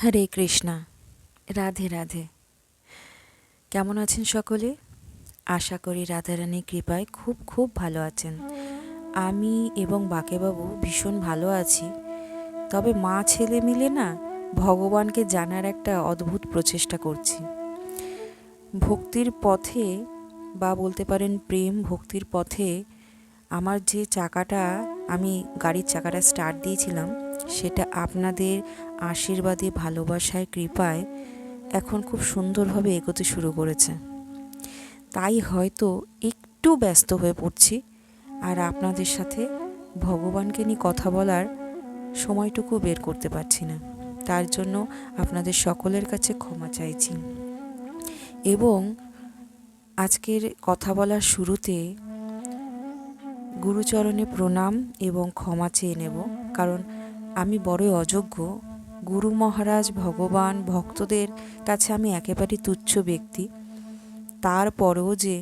হরে কৃষ্ণা। রাধে রাধে। কেমন আছেন সকলে? আশা করি রাধারানীর কৃপায় খুব খুব ভালো আছেন। আমি এবং বাকেবাবু ভীষণ ভালো আছি। তবে মা ছেলে মিলে না ভগবানকে জানার একটা অদ্ভুত প্রচেষ্টা করছি। ভক্তির পথে বা বলতে পারেন প্রেম ভক্তির পথে আমার যে চাকাটা, আমি গাড়ির চাকাটা স্টার্ট দিয়েছিলাম, সেটা আপনাদের আশীর্বাদে, ভালোবাসায়, কৃপায় এখন খুব সুন্দরভাবে এগোতে শুরু করেছে। তাই হয়তো একটু ব্যস্ত হয়ে পড়ছি, আর আপনাদের সাথে ভগবানকে নিয়ে কথা বলার সময়টুকু বের করতে পারছি না। তার জন্য আপনাদের সকলের কাছে ক্ষমা চাইছি। এবং আজকের কথা বলার শুরুতে গুরুচরণে প্রণাম এবং ক্ষমা চেয়ে নেব, কারণ আমি বড়ই অযোগ্য। গুরু মহারাজ, ভগবান, ভক্তদের কাছে আমি একেবারে তুচ্ছ ব্যক্তি। তারপরেও যে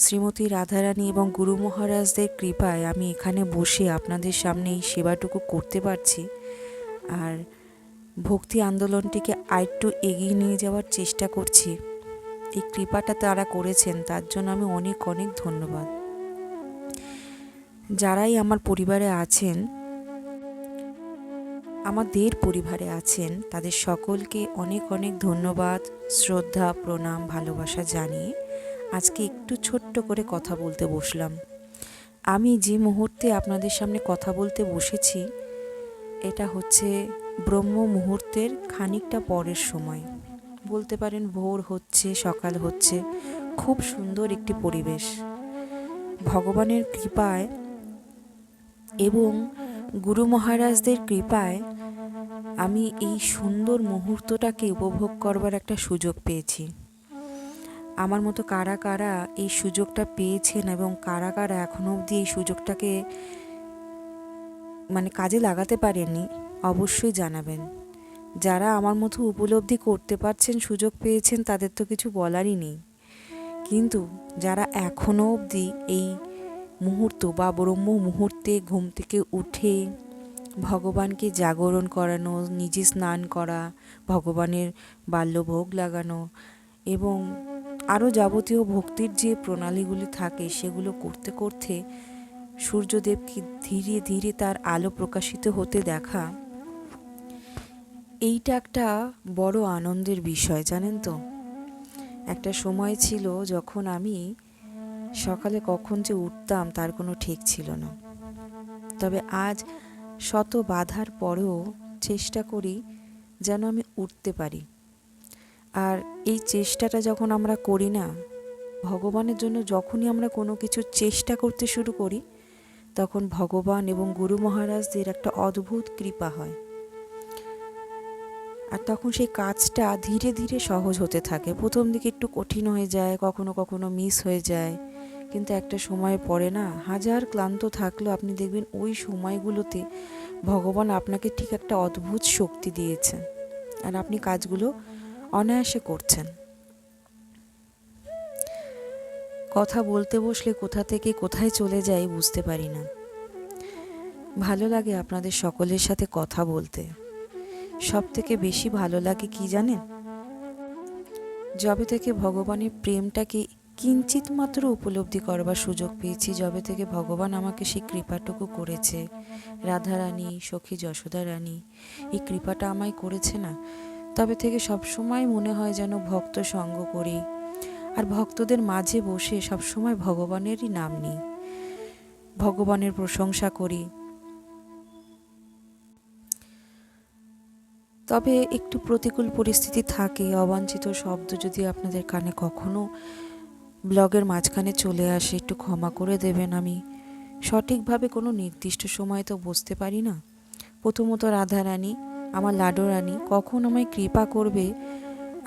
শ্রীমতী রাধারানী এবং গুরু মহারাজদের কৃপায় আমি এখানে বসে আপনাদের সামনে এই সেবাটুকু করতে পারছি, আর ভক্তি আন্দোলনটিকে আরেকটু এগিয়ে নিয়ে যাওয়ার চেষ্টা করছি, এই কৃপাটা তারা করেছেন, তার জন্য আমি অনেক অনেক ধন্যবাদ। যারাই আমার পরিবারে আছেন, আমাদের পরিবারে আছেন, তাদের সকলকে অনেক অনেক ধন্যবাদ, শ্রদ্ধা, প্রণাম, ভালোবাসা জানিয়ে আজকে একটু ছোট্ট করে কথা বলতে বসলাম। আমি যে মুহূর্তে আপনাদের সামনে কথা বলতে বসেছি, এটা হচ্ছে ব্রহ্ম মুহূর্তের খানিকটা পরের সময়। বলতে পারেন ভোর হচ্ছে, সকাল হচ্ছে, খুব সুন্দর একটি পরিবেশ। ভগবানের কৃপায় এবং গুরু মহারাজদের কৃপায় আমি এই সুন্দর মুহূর্তটাকে উপভোগ করবার একটা সুযোগ পেয়েছি। আমার মতো কারা কারা এই সুযোগটা পেয়েছেন এবং কারা কারা এখনো অবধি এই সুযোগটাকে কাজে লাগাতে পারেননি, অবশ্যই জানাবেন। যারা আমার মতো উপলব্ধি করতে পারছেন, সুযোগ পেয়েছেন, তাদের তো কিছু বলারই নেই। কিন্তু যারা এখনো অবধি এই মুহূর্ত বা ব্রহ্ম মুহূর্তে ঘুম থেকে উঠে ভগবানকে জাগরণ করানো, নিজে স্নান করা, ভগবানের বাল্যভোগ লাগানো এবং আরও যাবতীয় ভক্তির যে প্রণালীগুলি থাকে, সেগুলো করতে করতে সূর্যদেবকে ধীরে ধীরে তার আলো প্রকাশিত হতে দেখা, এইটা একটা বড় আনন্দের বিষয়, জানেন তো। একটা সময় ছিল যখন আমি সকালে কখন যে উঠতাম তার কোনো ঠিক ছিল না। তবে আজ শত বাধার পরেও চেষ্টা করি যেন আমি উঠতে পারি। আর এই চেষ্টাটা যখন আমরা করি না, ভগবানের জন্য যখনই আমরা কোনো কিছু চেষ্টা করতে শুরু করি, তখন ভগবান এবং গুরু মহারাজদের একটা অদ্ভুত কৃপা হয়, আর তখন সেই কাজটা ধীরে ধীরে সহজ হতে থাকে। প্রথম দিকে একটু কঠিন হয়ে যায়, কখনো কখনো মিস হয়ে যায়, কিন্তু একটা সময় পরে না, হাজার ক্লান্ত থাকলেও আপনি দেখবেন ওই সময়গুলোতে ভগবান আপনাকে ঠিক একটা অদ্ভুত শক্তি দিয়েছেন, আর আপনি কাজগুলো অনায়াসে করছেন। কথা বলতে বসলে কোথা থেকে কোথায় চলে যায় বুঝতে পারি না। ভালো লাগে আপনাদের সকলের সাথে কথা বলতে। সব থেকে বেশি ভালো লাগে কি জানেন? যবে থেকে ভগবানের প্রেমটাকে কিঞ্চিত মাত্র উপলব্ধি করবার সুযোগ পেয়েছি, যবে থেকে ভগবান আমাকে সেই কৃপাটুকু করেছে, রাধারানী, সখী যশোদা রানী এই কৃপাটা আমায় করেছে না, তবে থেকে সবসময় মনে হয় যেন ভক্ত সঙ্গ করি, আর ভক্তদের মাঝে বসে সবসময় ভগবানেরই নাম নিই, ভগবানের প্রশংসা করি। তবে একটু প্রতিকূল পরিস্থিতি থাকে, অবাঞ্ছিত শব্দ যদি আপনাদের কানে কখনো ব্লগের মাঝখানে চলে আসে, একটু ক্ষমা করে দেবেন। আমি সঠিকভাবে কোনো নির্দিষ্ট সময় তো বুঝতে পারি না। প্রথমত রাধারানী, আমার লাডো রানী, কখন আমায় কৃপা করবে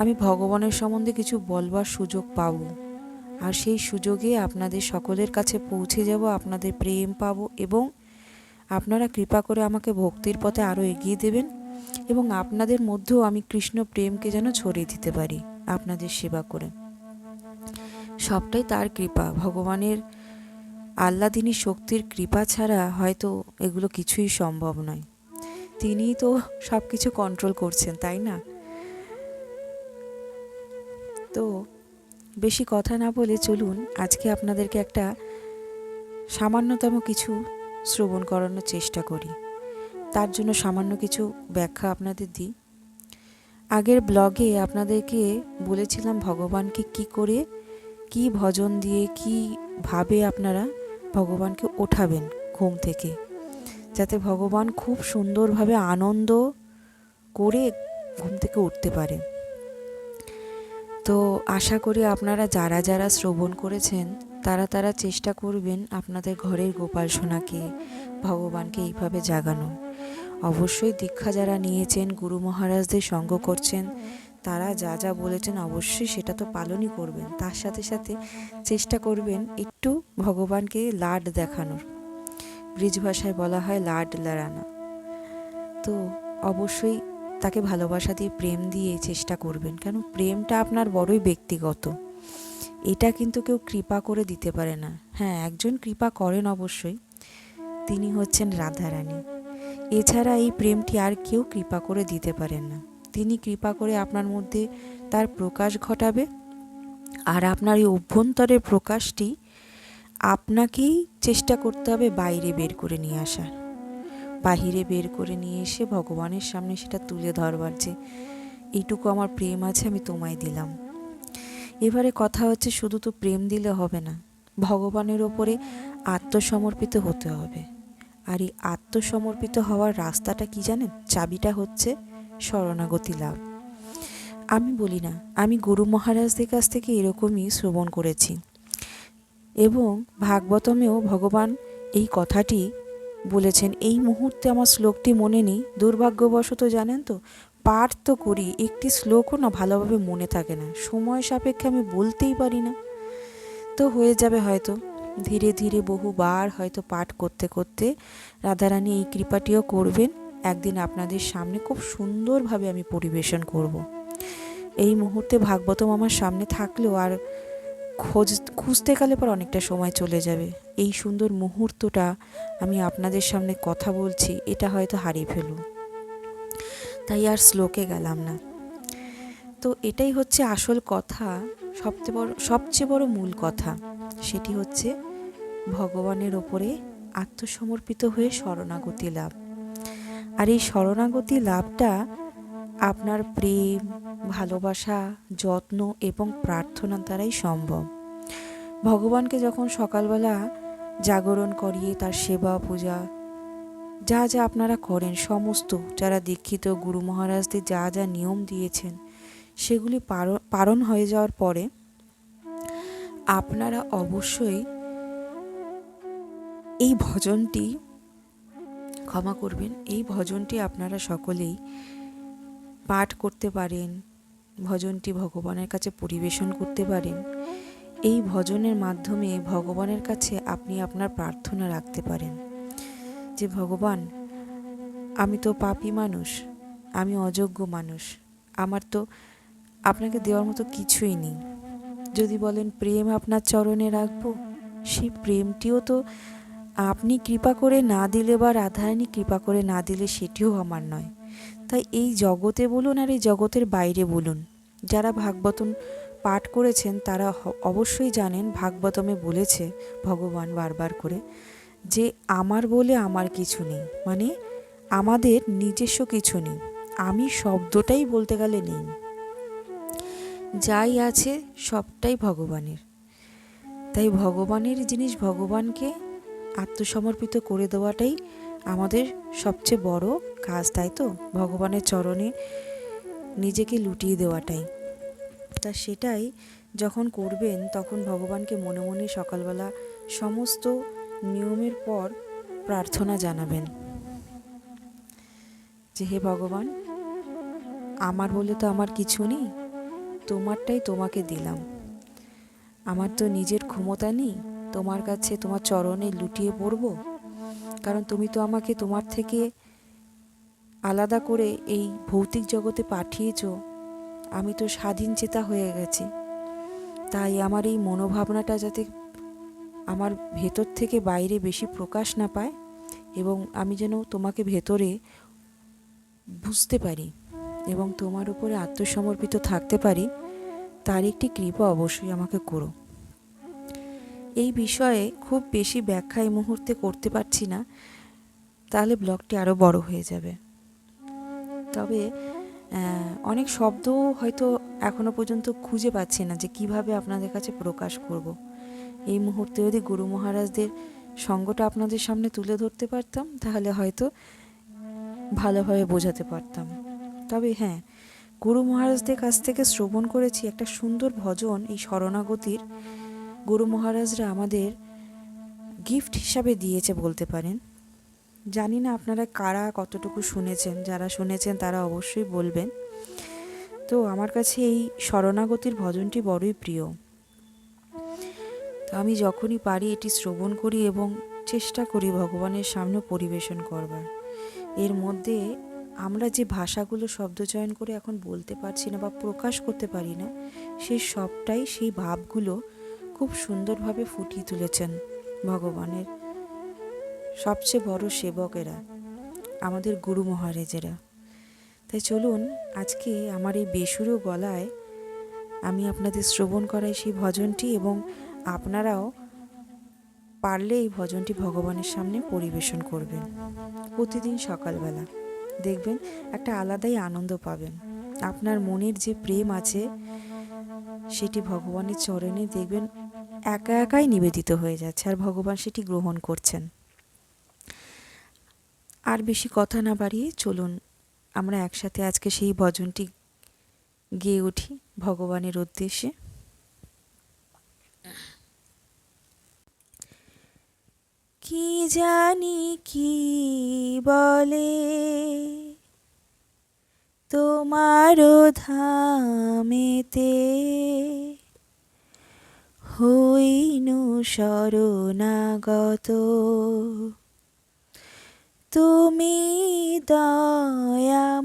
আমি ভগবানের সম্বন্ধে কিছু বলবার সুযোগ পাব, আর সেই সুযোগে আপনাদের সকলের কাছে পৌঁছে যাব, আপনাদের প্রেম পাবো, এবং আপনারা কৃপা করে আমাকে ভক্তির পথে আরও এগিয়ে দেবেন, এবং আপনাদের মধ্যেও আমি কৃষ্ণ প্রেমকে যেন ছড়িয়ে দিতে পারি আপনাদের সেবা করে। সবটাই তার কৃপা, ভগবানের আহ্লাদিনী শক্তির কৃপা ছাড়া হয়তো এগুলো কিছুই সম্ভব নয়। তিনিই তো সব কিছু কন্ট্রোল করছেন, তাই না? তো বেশি কথা না বলে চলুন আজকে আপনাদেরকে একটা সামান্যতম কিছু শ্রবণ করানোর চেষ্টা করি। তার জন্য সামান্য কিছু ব্যাখ্যা আপনাদের দিই। আগের ব্লগে আপনাদেরকে বলেছিলাম ভগবানকে কি করে, কি ভজন দিয়ে, কিভাবে আপনারা ভগবানকে ওঠাবেন ঘুম থেকে, যাতে ভগবান খুব সুন্দরভাবে আনন্দ করে ঘুম থেকে উঠতে পারে। তো আশা করি আপনারা যারা যারা শ্রবণ করেছেন তারা চেষ্টা করবেন আপনাদের ঘরের গোপাল সোনাকে, ভগবানকে এইভাবে জাগানো। অবশ্যই দীক্ষা যারা নিয়েছেন, গুরু মহারাজদের সঙ্গ করছেন, তারা যা যা বলেছেন অবশ্যই সেটা তো পালনই করবেন। তার সাথে সাথে চেষ্টা করবেন একটু ভগবানকে লাড দেখানোর। ব্রিজ ভাষায় বলা হয় লাড লড়ানো। তো অবশ্যই তাকে ভালোবাসা দিয়ে, প্রেম দিয়ে চেষ্টা করবেন, কেন প্রেমটা আপনার বড়ই ব্যক্তিগত। এটা কিন্তু কেউ কৃপা করে দিতে পারে না। হ্যাঁ, একজন কৃপা করেন অবশ্যই, তিনি হচ্ছেন রাধারানী। এছাড়া এই প্রেমটি আর কেউ কৃপা করে দিতে পারেন না। তিনি কৃপা করে আপনার মধ্যে তার প্রকাশ ঘটাবে, আর আপনার এই অভ্যন্তরের প্রকাশটি আপনাকেই চেষ্টা করতে হবে বাইরে বের করে নিয়ে আসার, বাহিরে বের করে নিয়ে এসে ভগবানের সামনে সেটা তুলে ধরবার, যে এইটুকু আমার প্রেম আছে, আমি তোমায় দিলাম। এবারে কথা হচ্ছে, শুধু তো প্রেম দিলে হবে না, ভগবানের ওপরে আত্মসমর্পিত হতে হবে। আর এই আত্মসমর্পিত হওয়ার রাস্তাটা কি জানেন? চাবিটা হচ্ছে শরণাগতি লাভ। আমি বলি না, আমি গুরু মহারাজদের কাছ থেকে এরকমই শ্রবণ করেছি, এবং ভাগবতমেও ভগবান এই কথাটি বলেছেন। এই মুহূর্তে আমার শ্লোকটি মনে নেই, দুর্ভাগ্যবশত। জানেন তো, পাঠ তো করি, একটি শ্লোকও না ভালোভাবে মনে থাকে না, সময় সাপেক্ষে আমি বলতেই পারি না। তো হয়ে যাবে হয়তো, ধীরে ধীরে বহুবার হয়তো পাঠ করতে করতে রাধারানী এই কৃপাটিও করবেন। একদিন আপনাদের সামনে খুব সুন্দরভাবে আমি পরিবেশন করব। এই মুহূর্তে ভাগবতম আমার সামনে থাকলেও আর খুঁজতে গেলে পর অনেকটা সময় চলে যাবে। এই সুন্দর মুহূর্তটা আমি আপনাদের সামনে কথা বলছি, এটা হয়তো হারিয়ে ফেলব, তাই আর শ্লোকে গেলাম না। তো এটাই হচ্ছে আসল কথা, সবচেয়ে বড় মূল কথা। সেটি হচ্ছে ভগবানের ওপরে আত্মসমর্পিত হয়ে শরণাগতি লাভ। আর এই শরণাগতি লাভটা আপনার প্রেম, ভালোবাসা, যত্ন এবং প্রার্থনার দ্বারাই সম্ভব। ভগবানকে যখন সকালবেলা জাগরণ করিয়ে তার সেবা পূজা যা যা আপনারা করেন, সমস্ত যারা দীক্ষিত গুরু মহারাজদের যা যা নিয়ম দিয়েছেন, সেগুলি পালন হয়ে যাওয়ার পরে আপনারা অবশ্যই এই ভজনটি, ক্ষমা করবেন, এই ভজনটি আপনারা সকলেই পাঠ করতে পারেন, ভজনটি ভগবানের কাছে পরিবেশন করতে পারেন। এই ভজনের মাধ্যমে ভগবানের কাছে আপনি আপনার প্রার্থনা রাখতে পারেন, যে ভগবান, আমি তো পাপী মানুষ, আমি অযোগ্য মানুষ, আমার তো আপনাকে দেওয়ার মতো কিছুই নেই। যদি বলেন প্রেম আপনার চরণে রাখবো, সেই প্রেমটিও তো আপনি কৃপা করে না দিলে বা রাধারানী কৃপা করে না দিলে সেটিও আমার নয়। তাই এই জগতে বলুন আর এই জগতের বাইরে বলুন, যারা ভাগবতম পাঠ করেছেন তারা অবশ্যই জানেন, ভাগবতমে বলেছে ভগবান বারবার করে যে আমার বলে আমার কিছু নেই, মানে আমাদের নিজস্ব কিছু নেই, আমি শব্দটাই বলতে গেলে নেই, যাই আছে সবটাই ভগবানের। তাই ভগবানের জিনিস ভগবানকে আত্মসমর্পিত করে দেওয়াটাই আমাদের সবচেয়ে বড় কাজ, তাই তো? ভগবানের চরণে নিজেকে লুটিয়ে দেওয়াটাই। তা সেটাই যখন করবেন তখন ভগবানকে মনে মনে সকালবেলা সমস্ত নিয়মের পর প্রার্থনা জানাবেন, যে হে ভগবান, আমার বলে তো আমার কিছু নেই, তোমারটাই তোমাকে দিলাম, আমার তো নিজের ক্ষমতা নেই, তোমার কাছে তোমার চরণে লুটিয়ে পড়ব, কারণ তুমি তো আমাকে তোমার থেকে আলাদা করে এই ভৌতিক জগতে পাঠিয়েছ, আমি তো স্বাধীন চেতা হয়ে গেছি। তাই আমার এই মনোভাবনাটা যাতে আমার ভেতর থেকে বাইরে বেশি প্রকাশ না পায়, এবং আমি যেন তোমাকে ভেতরে বুঝতে পারি এবং তোমার উপরে আত্মসমর্পিত থাকতে পারি, তার একটি কৃপা অবশ্যই আমাকে করো। এই বিষয়ে খুব বেশি ব্যাখ্যা এই মুহূর্তে করতে পারছি না, তাহলে ব্লগটি আরও বড় হয়ে যাবে। তবে অনেক শব্দ হয়তো এখনো পর্যন্ত খুঁজে পাচ্ছি না যে কিভাবে আপনাদের কাছে প্রকাশ করব। এই মুহূর্তে যদি গুরু মহারাজদের সঙ্গটা আপনাদের সামনে তুলে ধরতে পারতাম, তাহলে হয়তো ভালোভাবে বোঝাতে পারতাম। তবে হ্যাঁ, গুরু মহারাজদের কাছ থেকে শ্রবণ করেছি একটা সুন্দর ভজন, এই শরণাগতির গুরু মহারাজরা আমাদের গিফট হিসাবে দিয়েছে বলতে পারেন। জানি না আপনারা কারা কতটুকু শুনেছেন, যারা শুনেছেন তারা অবশ্যই বলবেন। তো আমার কাছে এই শরণাগতির ভজনটি বড়ই প্রিয়। তো আমি যখনই পারি এটি শ্রবণ করি এবং চেষ্টা করি ভগবানের সামনে পরিবেশন করবার। এর মধ্যে আমরা যে ভাষাগুলো শব্দচয়ন করে এখন বলতে পারছি না বা প্রকাশ করতে পারি না, সেই সবটাই, সেই ভাবগুলো খুব সুন্দরভাবে ফুটিয়ে তুলেছেন ভগবানের সবচেয়ে বড় সেবকেরা, আমাদের গুরু মহারাজেরা। তাই চলুন আজকে আমার এই বেসুরো গলায় আমি আপনাদের শ্রবণ করাই সেই ভজনটি, এবং আপনারাও পারলে এই ভজনটি ভগবানের সামনে পরিবেশন করবেন প্রতিদিন সকালবেলা। দেখবেন একটা আলাদাই আনন্দ পাবেন। আপনার মনের যে প্রেম আছে সেটি ভগবানের চরণে দেখবেন একা একাই নিবেদিত হয়ে যাচ্ছে, আর ভগবান সেটি গ্রহণ করছেন। আর বেশি কথা না বাড়িয়ে চলুন আমরা একসাথে আজকে সেই ভজনটি গেয়ে উঠি ভগবানের উদ্দেশ্যে। কি জানি কি বলে তোমারও ধামেতে, হইনু শরণাগত তুমি দয়াময়,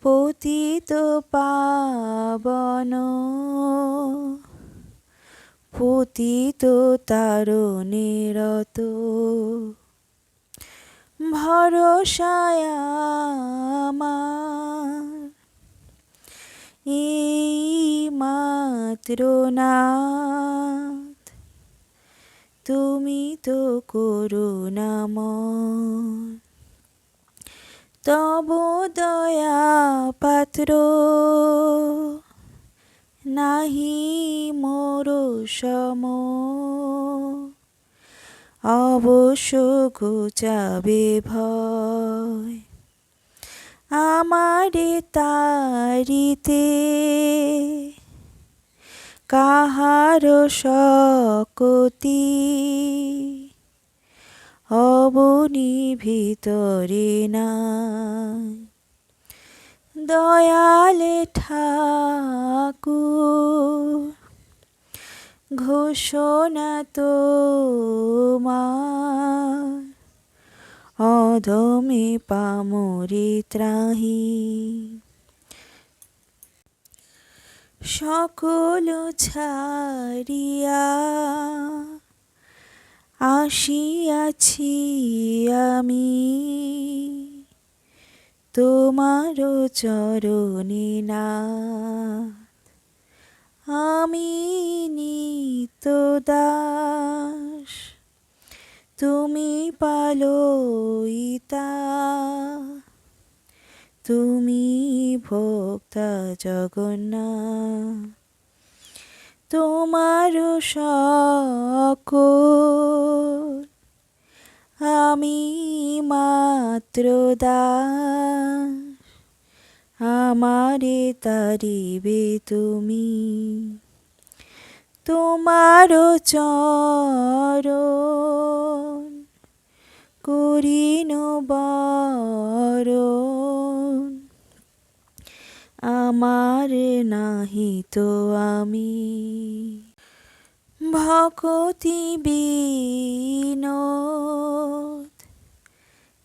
পতিত পাবন পতিত তারণেরত, ভরসায় আমার এই মাত্র নাথ, তুমি তো করুণাময়। তব দয়া পাত্র নাহি মোর সম, অবশ্য ঘুচাবে ভয় আমারে তারিতে, কাহার শকতি অবনি ভিতরে নাই। দয়ালে ঠাকুর ঘোষণা তোমার, অধমে পামরে ত্রাহি। সকল ছাড়িয়া আসিয়াছি আমি, তোমার চরণে নাথ, আমি নিত্য দাস, তুমি পালয়িতা, তুমি ভোক্তা জগন্নাথ। তোমার সকল আমি মাত্র দাস, আমারে তারিবে তুমি। তোমার চরণ করিন বরণ, আমার নাহি তো আমি। ভকতি বিনোদ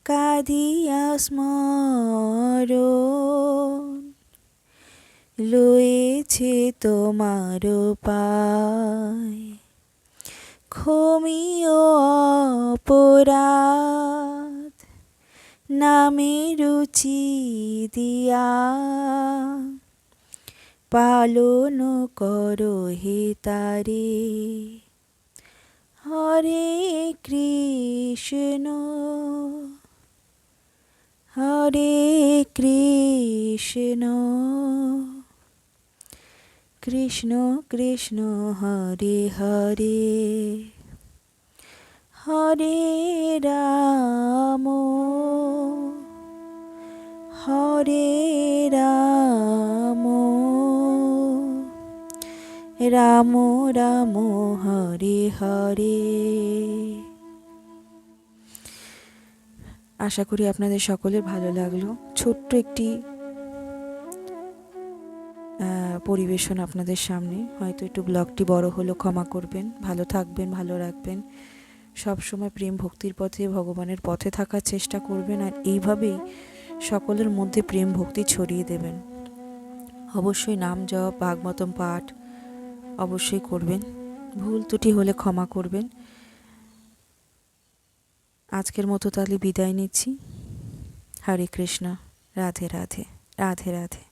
কাঁদিয়া স্মরণ, লয়েছে তোমার পায়, ক্ষমিও অপরাধ নামে রুচি দিয়া পালন করো হে তারে। হরে কৃষ্ণ হরে কৃষ্ণ কৃষ্ণ কৃষ্ণ হরে হরে হরে রাম হরে রাম রাম রাম হরে হরে। আশা করি আপনাদের সকলের ভালো লাগলো। ছোট্ট একটি পরিবেশন আপনাদের সামনে। হয়তো একটু ব্লগটি বড় হলো, ক্ষমা করবেন। ভালো থাকবেন, ভালো রাখবেন। সবসময় প্রেম ভক্তির পথে, ভগবানের পথে থাকার চেষ্টা করবেন, আর এইভাবেই সকলের মধ্যে প্রেম ভক্তি ছড়িয়ে দেবেন। অবশ্যই নাম জপ, ভাগবতম পাঠ অবশ্যই করবেন। ভুল ত্রুটি হলে ক্ষমা করবেন। আজকের মতো তাহলে বিদায় নিচ্ছি। হরে কৃষ্ণ। রাধে রাধে। রাধে রাধে।